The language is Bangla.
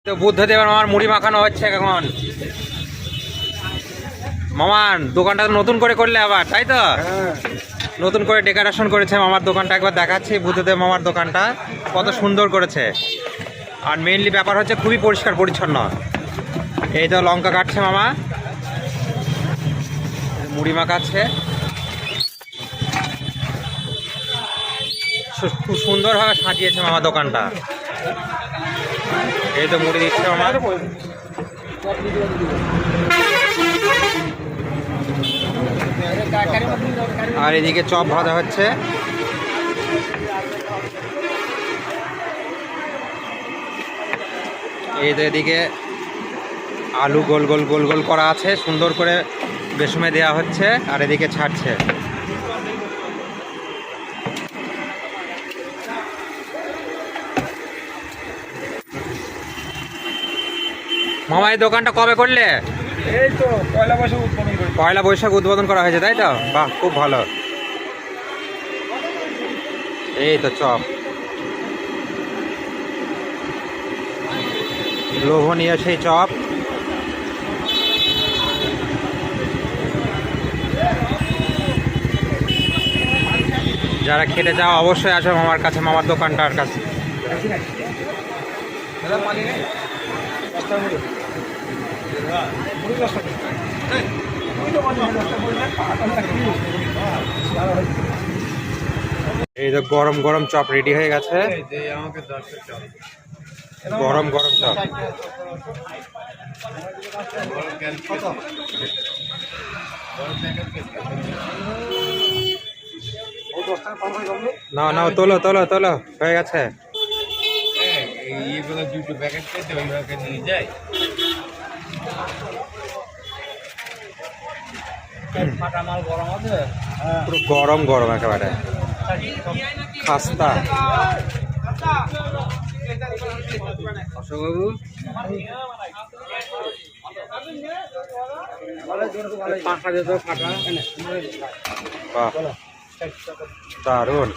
তো বুদ্ধদেবের মামার মুড়ি মাখানো হচ্ছে এখন। মামার দোকানটা নতুন করে করলে আবার, তাই তো? নতুন করে ডেকোরেশন করেছে মামার দোকানটা, একবার দেখাচ্ছি বুদ্ধদেব মামার দোকানটা কত সুন্দর করেছে। আর মেইনলি ব্যাপার হচ্ছে খুবই পরিষ্কার পরিচ্ছন্ন। এই তো লঙ্কা কাটছে মামা, মুড়ি মাখাচ্ছে, খুব সুন্দরভাবে সাজিয়েছে মামা দোকানটা। এই তো মুড়ি দিচ্ছে মামা। আর এদিকে চপ ভাজা হচ্ছে। এই তো এদিকে আলু গোল গোল গোল গোল করা আছে, সুন্দর করে বেসনে দেওয়া হচ্ছে, আর এদিকে ছাড়ছে। মামা এই দোকানটা কবে করলে? এই তো পয়লা বৈশাখ উদ্বোধন করি। পয়লা বৈশাখ উদ্বোধন করা হয়েছে, তাই তো? বাহ, খুব ভালো। এই তো চপ, লোভনীয় সেই চপ। যারা খেতে চাও অবশ্যই আসো মামার কাছে, মামার দোকানটার কাছে। এই তো গরম গরম চপ রেডি হয়ে গেছে, গরম গরম চপ। না না, তোলো তোলো তোলো, হয়ে গেছে। পুরো গরম গরম একেবারে খাস্তা। অশোকবাবু বাহ, দারুণ।